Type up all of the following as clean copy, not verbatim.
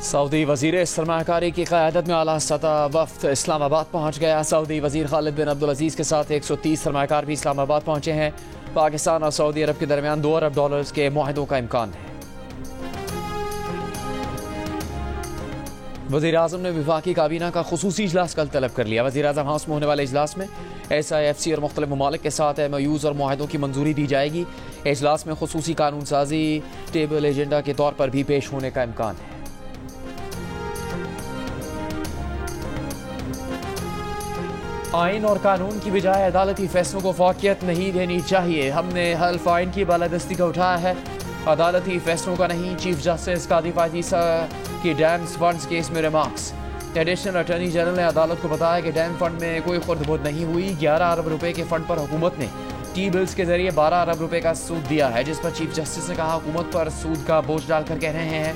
Saudi वज़ीर सरमाकारी की क़यादत में आला सतह वफ़द इस्लामाबाद पहुँच गया। सऊदी वज़ीर खालिद बिन अब्दुल अज़ीज़ के साथ 130 सरमाकार भी इस्लामाबाद पहुँचे हैं। पाकिस्तान और सऊदी अरब के दरमियान $2 अरब के मुआहदों का इम्कान है। वज़ीर आज़म ने वफाकी काबीना का खुसूसी इजलास कल तलब कर लिया। वज़ीर आज़म हाउस में होने वाले इजलास में SIFC और मुख्तलिफ ममालिक के साथ MOUs और मुआहदों की मंजूरी दी जाएगी। इजलास में खुसूसी कानून साजी टेबल एजेंडा के तौर पर भी पेश होने का इम्कान है। आइन और कानून की बजाय अदालती फैसलों को फौकियत नहीं देनी चाहिए। हमने हल्फ आइन की बालादस्ती का उठाया है, अदालती फैसलों का नहीं। चीफ जस्टिस कादी फायजीसा की डैम्स फंड्स केस में रिमार्क्स। एडिशनल अटॉर्नी जनरल ने अदालत को बताया कि डैम फंड में कोई खुर्द-बुर्द नहीं हुई। 11 अरब रुपए के फंड पर हुकूमत ने टी बिल्स के जरिए 12 अरब रुपए का सूद दिया है, जिस पर चीफ जस्टिस ने कहा हुकूमत पर सूद का बोझ डालकर कह रहे हैं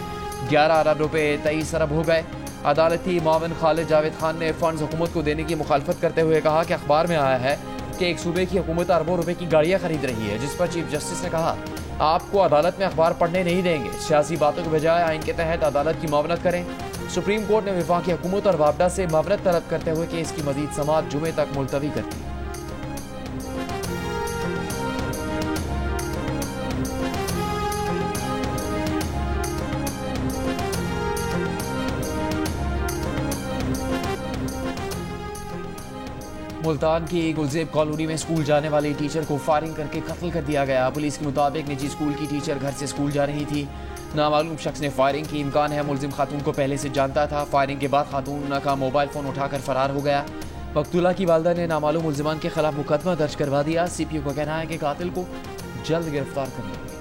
11 अरब रुपए 23 अरब हो गए। अदालती मावन खालिद जावेद खान ने फंड्स हुकूमत को देने की मुखालफत करते हुए कहा कि अखबार में आया है कि एक सूबे की हुकूमत अरबों रुपए की गाड़ियां खरीद रही है, जिस पर चीफ जस्टिस ने कहा आपको अदालत में अखबार पढ़ने नहीं देंगे। सियासी बातों के बजाय आइन के तहत अदालत की मावनत करें। सुप्रीम कोर्ट ने वफाकी हुकूमत और वापडा से मावनत तलब करते हुए केस की मजीद समाअत जुमे तक मुलतवी कर दी। मुल्तान की गुलजेब कॉलोनी में स्कूल जाने वाली टीचर को फायरिंग करके कत्ल कर दिया गया। पुलिस के मुताबिक निजी स्कूल की टीचर घर से स्कूल जा रही थी। नामालूम शख्स ने फायरिंग की। इम्कान है मुलजिम खातून को पहले से जानता था। फायरिंग के बाद खातून का मोबाइल फ़ोन उठाकर फरार हो गया। मकतूला की वालदा ने नामालूम मुलजिमान के खिलाफ मुकदमा दर्ज करवा दिया। CPO का कहना है कि कातिल को जल्द गिरफ्तार कर लेंगे।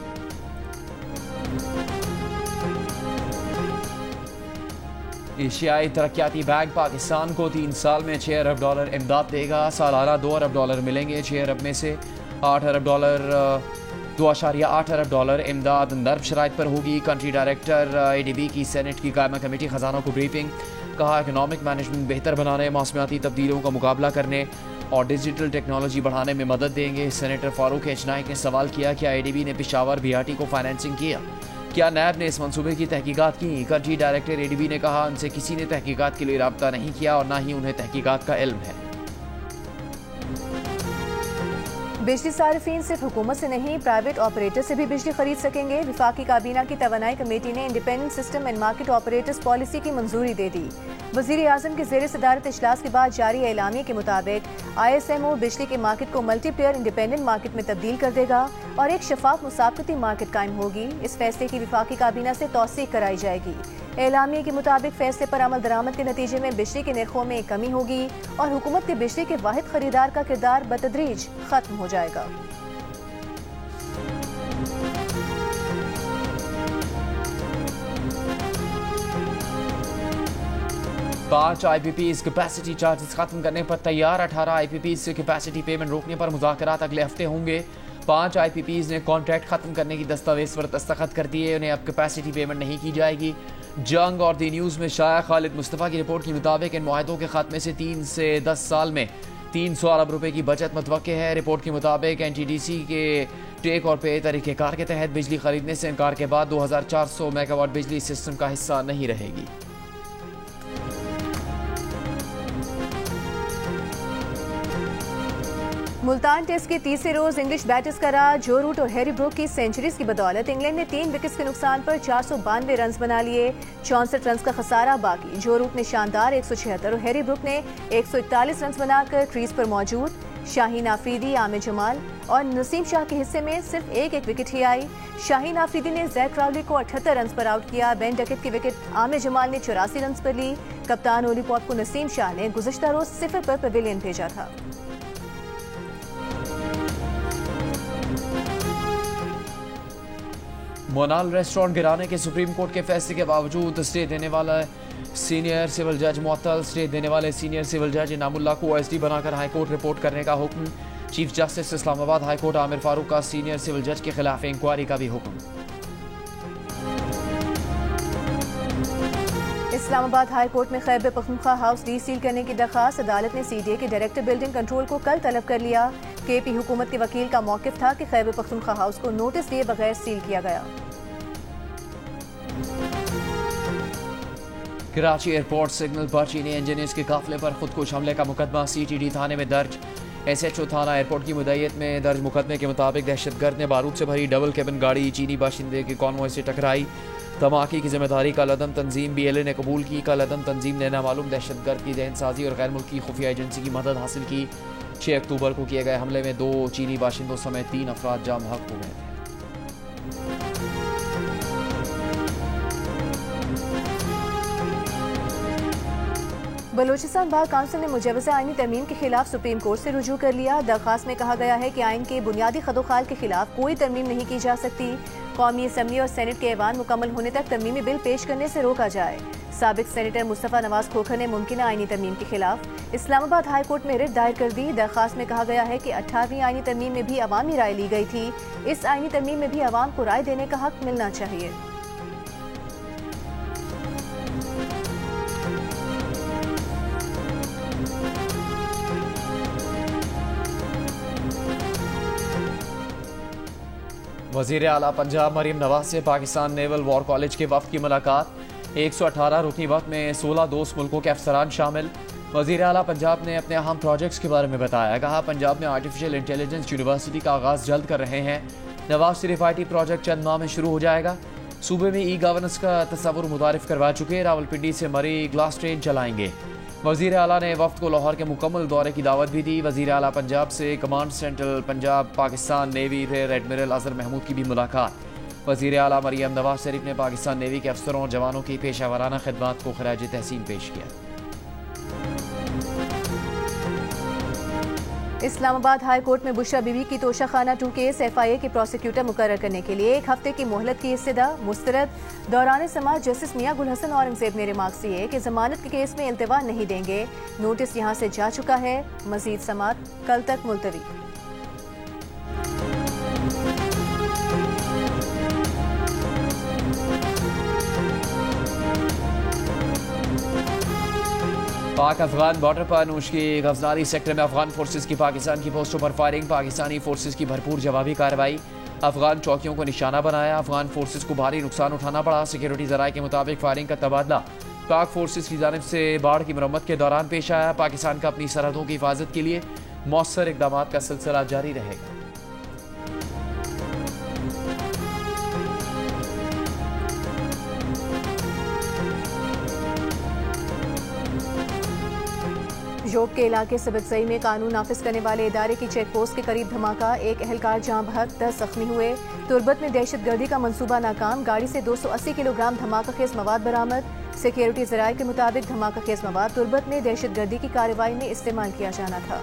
एशियाई तरक्याती बैंक पाकिस्तान को 3 साल में $6 अरब इमदाद देगा। सालाना $2 अरब मिलेंगे। 6 अरब में से $2.8 अरब इमदाद नर्म शराइत पर होगी। कंट्री डायरेक्टर ADB की सेनेट की कायमा कमेटी खजाना को ब्रीफिंग। कहा इकोनॉमिक मैनेजमेंट बेहतर बनाने, मौसमियाती तब्दीलियों का मुकाबला करने और डिजिटल टेक्नोलॉजी बढ़ाने में मदद देंगे। सेनेटर फारूक H नाइक ने सवाल किया क्या ADB ने पेशावर BRT को फाइनेंसिंग किया, क्या नैब ने इस मंसूबे की तहकीकात की। कंट्री डायरेक्टर ADB ने कहा उनसे किसी ने तहकीकात के लिए राब्ता नहीं किया और ना ही उन्हें तहकीकात का इल्म है। बिजली सार्फिन सिर्फ हुकूमत से नहीं प्राइवेट ऑपरेटर से भी बिजली खरीद सकेंगे। वफाकी काबीना की तवानाई कमेटी ने independent system and market operators policy की मंजूरी दे दी। वज़ीर आज़म के ज़ेर सदारत इजलास के बाद जारी एलामिया के मुताबिक ISMO बिजली के मार्केट को मल्टीप्लेयर इंडिपेंडेंट मार्केट में तब्दील कर देगा और एक शफाफ मुसाबकती मार्केट कायम होगी। इस फैसले की वफाकी काबीना से तौसीक कराई जाएगी। एलामिया के मुताबिक फैसले पर अमल दरामद के नतीजे में बिजली के नरखों में कमी होगी और हुकूमत के बिजली के वाहिद खरीदार का किरदार बतदरीज खत्म हो जाएगा। पांच IPPs कैपेसिटी चार्जेस खत्म करने पर तैयार। 18 IPPs से कैपेसिटी पेमेंट रोकने पर मुज़ाकरात अगले हफ्ते होंगे। 5 IPPs ने कॉन्ट्रैक्ट खत्म करने की दस्तावेज पर दस्तखत कर दिए। उन्हें अब कैपेसिटी पेमेंट नहीं की जाएगी। जंग और दी न्यूज़ में शाया खालिद मुस्तफ़ा की रिपोर्ट के मुताबिक इन मुआहदों के खात्मे से 3 से 10 साल में 300 अरब रुपए की बचत मुतवक्के है। रिपोर्ट के मुताबिक NTDC के टेक और पे तरीक़ेकार के तहत बिजली खरीदने से इनकार के बाद 2400 मेगावाट बिजली सिस्टम का हिस्सा नहीं रहेगी। मुल्तान टेस्ट के तीसरे रोज इंग्लिश बैटर्स का राज। जो रूट और हैरी ब्रूक की सेंचुरीज की बदौलत इंग्लैंड ने 3 विकेट्स के नुकसान पर 492 रन बना लिए। 64 रन का खसारा बाकी। जो रूट ने शानदार 176 और हैरी ब्रूक ने 141 रन बनाकर क्रीज पर मौजूद। शाहीन आफरीदी, आमिर जमाल और नसीम शाह के हिस्से में सिर्फ एक विकेट ही आई। शाहीन आफरीदी ने जैक क्राउली को 78 रन पर आउट किया। बेन डकेट की विकेट आमिर जमाल ने 84 रन पर ली। कप्तान ओली पॉप को नसीम शाह ने गुज़श्ता रोज 0 पर पवेलियन भेजा था। मोनाल रेस्टोरेंट गिराने के सुप्रीम कोर्ट के फैसले के बावजूद स्टे देने वाला सीनियर सिविल जज मुअत्तल। स्टे देने वाले सीनियर सिविल जज इनामुल्लाह को OSD बनाकर हाईकोर्ट रिपोर्ट करने का हुक्म। Chief justice Islamabad high court Aamir Farooq का सीनियर सिविल जज के खिलाफ इंक्वायरी का भी हुक्म। इस्लामाबाद हाई कोर्ट में खैबर पख्तूनख्वा हाउस डीसील करने की दरखास्त। अदालत ने CDA के डायरेक्टर बिल्डिंग कंट्रोल को कल तलब कर लिया। KP हुकूमत के वकील का मौकिफ था कि खैबर पख्तूनख्वा हाउस को नोटिस दिए बगैर सील किया गया। कराची एयरपोर्ट सिग्नल पर चीनी इंजीनियर्स के काफिले पर खुदकुश हमले का मुकदमा CTD थाने में दर्ज। SHO थाना एयरपोर्ट की मुद्दत में दर्ज मुकदमे के मुताबिक दहशतगर्द ने बारूद से भरी डबल कैबिन गाड़ी चीनी बाशिंदे के कॉन्वॉय से टकराई। धमाके की जिम्मेदारी कलअदम तंजीम BLA ने कबूल की। कलअदम तंजीम ने नामालूम दहशतगर्द की दहनसाजी और गैर मुल्की खुफिया एजेंसी की मदद हासिल की। 6 अक्टूबर को किए गए हमले में 2 चीनी बाशिंदों समेत 3 अफराद जाम हक हो गए थे। बलूचिस्तान बार काउंसिल ने मुजवजा आईनी तरमीम के खिलाफ सुप्रीम कोर्ट से रुजू कर लिया। दरख्वास्त में कहा गया है कि आइन के बुनियादी खदोखाल के खिलाफ कोई तरमीम नहीं की जा सकती। कौमी असम्बली और सेनेट के ऐवान मुकम्मल होने तक तरमीमी बिल पेश करने से रोका जाए। साबिक सेनेटर मुस्तफ़ा नवाज खोखर ने मुमकिना आईनी तरमीम के खिलाफ इस्लामाबाद हाई कोर्ट में रिट दायर कर दी। दरख्वास्त में कहा गया है कि 18वीं आईनी तरमीम में भी अवामी राय ली गई थी। इस आईनी तरमीम में भी अवाम को राय देने का हक मिलना चाहिए। वज़ीर आला पंजाब मरीम नवाज से पाकिस्तान नेवल वॉर कॉलेज के वफ्द की मुलाकात। 118 रुकनी वक्त में 16 दोस्त मुल्कों के अफसरान शामिल। वज़ीर आला पंजाब ने अपने अहम प्रोजेक्ट्स के बारे में बताया। कहा, पंजाब में आर्टिफिशियल इंटेलिजेंस यूनिवर्सिटी का आगाज़ जल्द कर रहे हैं। नवाज शरीफ IT प्रोजेक्ट चंद माह में शुरू हो जाएगा। सूबे में E-गवर्नेंस का तस्वुर मुतारिफ करवा चुके। रावलपिंडी से मरी ग्लास ट्रेन चलाएंगे। वज़ीर आला ने वफ्द को लाहौर के मुकम्मल दौरे की दावत भी दी। वज़ीर आला पंजाब से command central Punjab Pakistan navy rear admiral Azhar Mahmood की भी मुलाकात। वज़ीर आला मरियम नवाज शरीफ ने पाकिस्तान नेवी के अफसरों और जवानों की पेशा वराना खिदमत को खराज तहसीन पेश किया। इस्लामाबाद हाई कोर्ट में बुशरा बीबी की तोशाखाना 2 केस FIA के प्रोसिक्यूटर मुकर्रर करने के लिए 1 हफ्ते की मोहलत की इस्तदा मुस्तरद। दौरान समाअत जस्टिस मियां गुल हसन औरंगजेब ने रिमार्क्स दिए कि जमानत के केस में इल्तिवा नहीं देंगे। नोटिस यहां से जा चुका है। मजीद समाअत कल तक मुलतवी। पाक अफगान बॉर्डर पर नूश की गजनारी सेक्टर में अफगान फोर्सेस की पाकिस्तान की पोस्टों पर फायरिंग। पाकिस्तानी फोर्सेस की भरपूर जवाबी कार्रवाई। अफगान चौकियों को निशाना बनाया। अफगान फोर्सेस को भारी नुकसान उठाना पड़ा। सिक्योरिटी जराये के मुताबिक फायरिंग का तबादला पाक फोर्सेस की जानिब से बाढ़ की मरम्मत के दौरान पेश आया। पाकिस्तान का अपनी सरहदों की हिफाजत के लिए मौसर इकदाम का सिलसिला जारी रहेगा। जोब के इलाके सबकसई में कानून नाफिज करने वाले इदारे की चेक पोस्ट के करीब धमाका। 1 एहलकार जाँ बहक, 10 जख्मी हुए। तुर्बत में दहशतगर्दी का मंसूबा नाकाम। गाड़ी से 280 किलोग्राम धमाका खेज मवाद बरामद। सिक्योरिटी जराये के मुताबिक धमाका खेज मवाद तुर्बत में दहशतगर्दी की कार्रवाई में इस्तेमाल किया जाना था।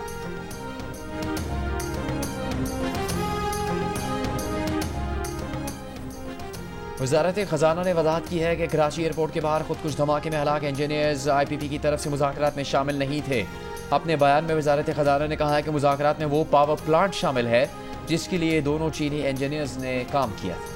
वजारत खजाना ने वजाहत की है कि कराची एयरपोर्ट के बाहर खुदकुश धमाके में हलाक इंजीनियर्स IPP की तरफ से मुज़ाकरात में शामिल नहीं थे। अपने बयान में वजारत खजाना ने कहा है कि मुज़ाकरात में वो पावर प्लांट शामिल है जिसके लिए दोनों चीनी इंजीनियर्स ने काम किया था।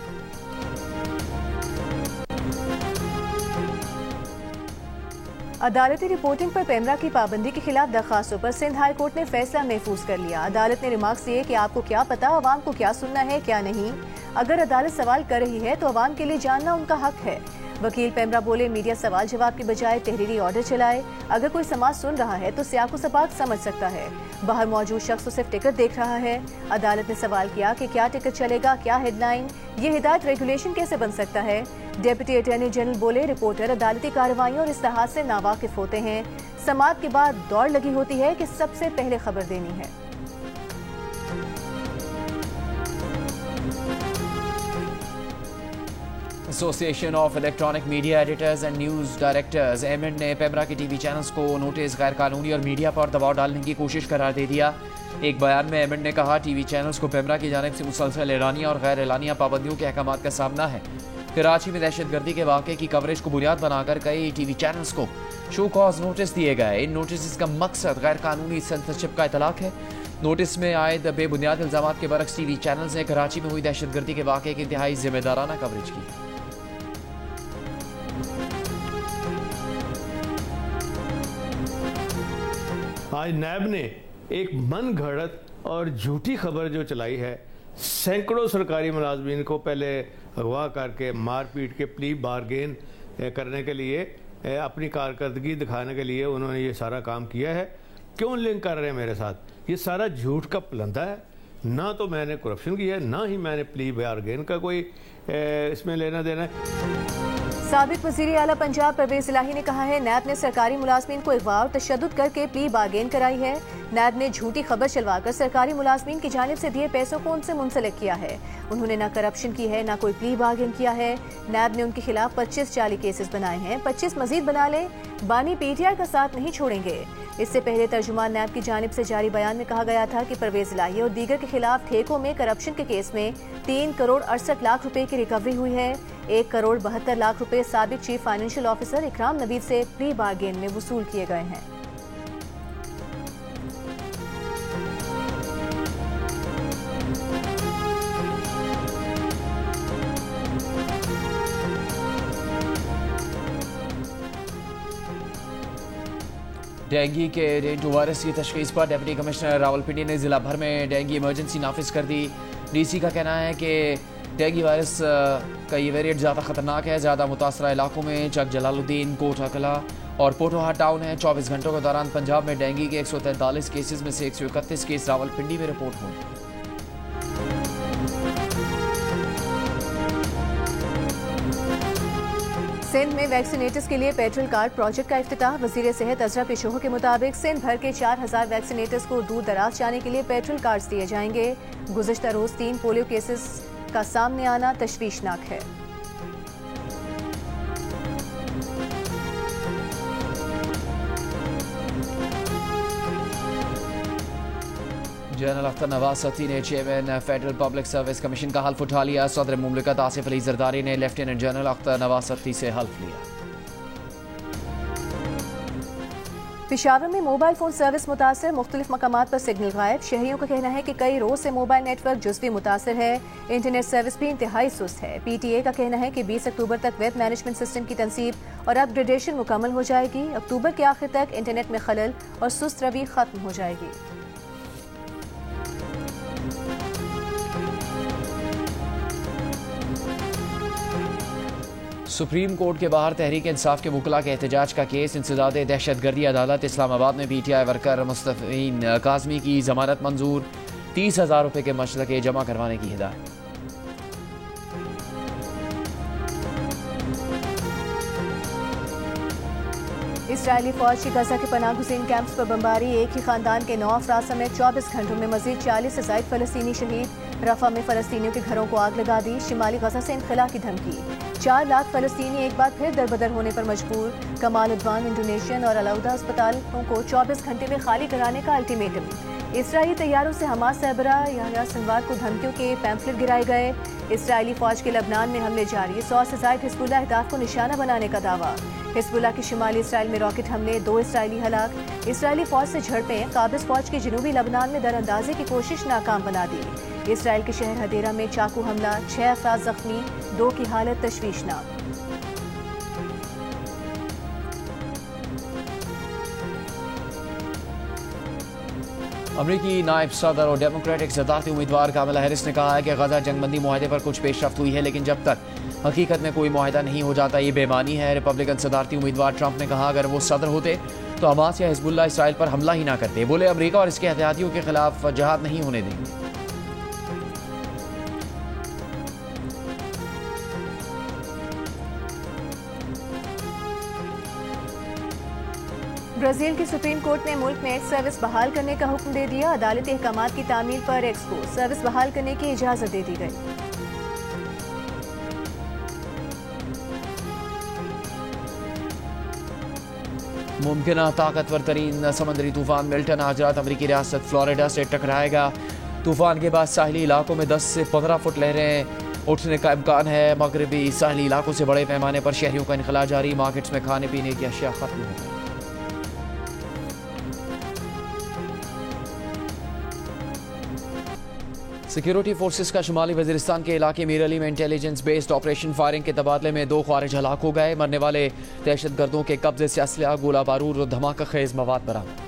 अदालती रिपोर्टिंग पर पैमरा की पाबंदी के खिलाफ दरखास्तों पर सिंध हाई कोर्ट ने फैसला महफूज कर लिया। अदालत ने रिमार्क्स दिए कि आपको क्या पता अवाम को क्या सुनना है क्या नहीं। अगर अदालत सवाल कर रही है तो अवाम के लिए जानना उनका हक है। वकील पैमरा बोले, मीडिया सवाल जवाब के बजाय तहरीरी ऑर्डर चलाए। अगर कोई समाज सुन रहा है तो सियाको सबाक समझ सकता है। बाहर मौजूद शख्स तो सिर्फ टिकट देख रहा है। अदालत ने सवाल किया कि क्या टिकट चलेगा, क्या हेडलाइन, ये हिदायत रेगुलेशन कैसे बन सकता है। डेप्यूटी अटॉर्नी जनरल बोले, रिपोर्टर अदालती कार्रवाइयों और इस्लाहात से नावाकिफ होते हैं। समाअत के बाद दौड़ लगी होती है कि सबसे पहले खबर देनी है। Association of electronic media editors and news directors एमिड ने पैमरा के TV चैनल्स को नोटिस गैर कानूनी और मीडिया पर दबाव डालने की कोशिश करार दे दिया। एक बयान में एमिड ने कहा, TV चैनल्स को पैमरा की जानिब से मुसलसल एलानिया और गैर एलानिया पाबंदियों के अहकामात का सामना है। कराची में दहशतगर्दी के वाक़े की कवरेज को बुनियाद बनाकर कई TV चैनल्स को शो कॉज नोटिस दिए गए। इन नोटिस का मकसद गैर कानूनी सेंसरशिप का इतलाक है। नोटिस में आयद बेबुनियाद इल्जामात के बरक्स TV चैनल्स ने कराची में हुई दहशतगर्दी के वाक़े की इंतहाई जिम्मेदाराना कवरेज की। आज नैब ने एक मन घड़त और झूठी खबर जो चलाई है, सैकड़ों सरकारी मुलाजमीन को पहले अगवा करके मारपीट के प्ली बारगेन करने के लिए अपनी कारकर्दगी दिखाने के लिए उन्होंने ये सारा काम किया है। क्यों लिंक कर रहे हैं मेरे साथ? ये सारा झूठ का प्लंदा है। ना तो मैंने करप्शन किया है, ना ही मैंने प्ली बारगेन का कोई इसमें लेना देना है। साबिक वज़ीर आला पंजाब परवेज इलाही ने कहा है नैब ने सरकारी मुलाजमीन को अगवा और तशद्दुद करके प्ली बारगेन कराई है। नैब ने झूठी खबर चलवाकर सरकारी मुलाजमीन की जानिब से दिए पैसों को उनसे मुंसलिक किया है। उन्होंने ना करप्शन की है, ना कोई प्ली बारगेन किया है। नैब ने उनके खिलाफ 25 जाली केसेस बनाए हैं, 25 मजीद बना ले। बानी PTI का साथ नहीं छोड़ेंगे। इससे पहले तर्जुमान नैब की जानिब से जारी बयान में कहा गया था कि परवेज इलाही और दीगर के खिलाफ ठेकों में करप्शन के केस में 3 करोड़ 68 लाख रुपए की रिकवरी हुई है। 1 करोड़ 72 लाख रुपए साबिक चीफ फाइनेंशियल ऑफिसर इकराम नवीद से प्री बारगेन में वसूल किए गए हैं। डेंगू के डेंगू वायरस की तशखीस पर डिप्टी कमिश्नर रावलपिंडी ने जिला भर में डेंगू इमरजेंसी नाफिज कर दी। DC का कहना है कि डेंगू वायरस का ये वेरिएंट ज़्यादा खतरनाक है। ज़्यादा मुतासरा इलाकों में चक जलालुद्दीन, कोटा कला और पोटोहा टाउन है। 24 घंटों के दौरान पंजाब में डेंगू के 143 केसेस में से 131 केस रावलपिंडी में रिपोर्ट हुए। सिंध में वैक्सीनेटर्स के लिए पेट्रोल कार्ड प्रोजेक्ट का इफ्तिताह। वजीर सेहत अजरा पेशोह के मुताबिक सिंध भर के 4000 वैक्सीनेटर्स को दूर दराज जाने के लिए पेट्रोल कार्ड्स दिए जाएंगे। गुज़िश्ता रोज 3 पोलियो केसेस का सामने आना तशवीशनाक है। जनरल अख्तर नवाज सत्ती ने chairman federal public service commission का हल्फ उठा लिया। सदर मुमलिकत आसिफ अली जरदारी ने लेफ्टिनेंट जनरल अख्तर नवाज सत्ती से हल्फ लिया। पेशावर में मोबाइल फोन सर्विस मुतासर, मुख्तलिफ मकामात पर सिग्नल गायब। शहरियों का कहना है कि कई रोज से मोबाइल नेटवर्क जुज़वी मुतासर है। इंटरनेट सर्विस भी इंतहाई सुस्त है। PTA का कहना है कि 20 अक्टूबर तक वेब मैनेजमेंट सिस्टम की तनसीब और अपग्रेडेशन मुकम्मल हो जाएगी। अक्टूबर के आखिर तक इंटरनेट में खलल और सुस्त रवि खत्म हो जाएगी। सुप्रीम कोर्ट के बाहर तहरीक इंसाफ के वकला के एहतजाज का केस। इंसदाद दहशतगर्दी अदालत इस्लामाबाद में PTI वर्कर मुस्तफ़ीन काज़मी की जमानत मंजूर। 30,000 रुपये के मशरके जमा करवाने की हिदायत। इसराइली फौज की गजा के पनाह गुज़ीन कैंप्स पर बमबारी। एक ही खानदान के 9 अफराद समेत 24 घंटों में मजीद 40 से ज़ायद फ़लस्तीनी शहीद। रफ़ा में फ़लस्तीनियों के घरों को आग लगा दी। शिमाली गजा से इनखला की धमकी। 4 लाख फ़लस्तीनी एक बार फिर दरबदर होने पर मजबूर। कमाल उद्वान, इंडोनेशियन और अलाउदा अस्पतालों को 24 घंटे में खाली कराने का अल्टीमेटम। इसराइली तैयारों से हमास सरबराह याह्या सिनवार को धमकियों के पैम्फलेट गिराए गए। इसराइली फौज के लबनान में हमले जारी। 100 से ज़ायद हिज़्बुल्लाह अहदाफ को निशाना बनाने का दावा। हिज़्बुल्लाह के शिमाली इसराइल में रॉकेट हमले, 2 इसराइली हलाक। इसराइली फौज से झड़पें। काबिज़ फौज की जनूबी लबनान में दरअंदाजी की कोशिश नाकाम बना दी। इसराइल के शहर हदेरा में चाकू हमला, 6 अफराद जख्मी, 2 की हालत तशवीशनाक। अमरीकी नायब सदर और डेमोक्रेटिक सदारती उम्मीदवार कामला हैरिस ने कहा है कि गजा जंगबंदी मुआहदे पर कुछ पेशरफ्त हुई है, लेकिन जब तक हकीकत में कोई मुआहदा नहीं हो जाता ये बेमानी है। रिपब्लिकन सदारती उम्मीदवार ट्रंप ने कहा अगर वो सदर होते तो हमास या हिजबुल्लाह इसराइल पर हमला ही ना करते। बोले अमरीका और इसके एहतियातियों के खिलाफ जहाद नहीं होने देंगे। ब्राजील की सुप्रीम कोर्ट ने मुल्क में एक्स सर्विस बहाल करने का हुक्म दे दिया। अदालती अहकामात की तामील पर एक्स को सर्विस बहाल करने की इजाजत दे दी गई। मुमकिन ताकतवर तरीन समंदरी तूफान मिल्टन आज रात अमरीकी रियासत फ्लोरिडा से टकराएगा। तूफान के बाद साहिली इलाकों में 10 से 15 फुट लहरें उठने का इम्कान है। मगरबी साहिली इलाकों से बड़े पैमाने पर शहरियों का इनखला जारी। मार्केट्स में खाने पीने की अशिया खत्म हो गई। सिक्योरिटी फोर्सेस का शुमाली वजीरिस्तान के इलाके मीर अली में इंटेलिजेंस बेस्ड ऑपरेशन फायरिंग के तबादले में 2 ख्वारिज हलाक हो गए। मरने वाले दहशतगर्दों के कब्जे से असलहा, गोला बारूद और धमाका खेज मवाद बरामद।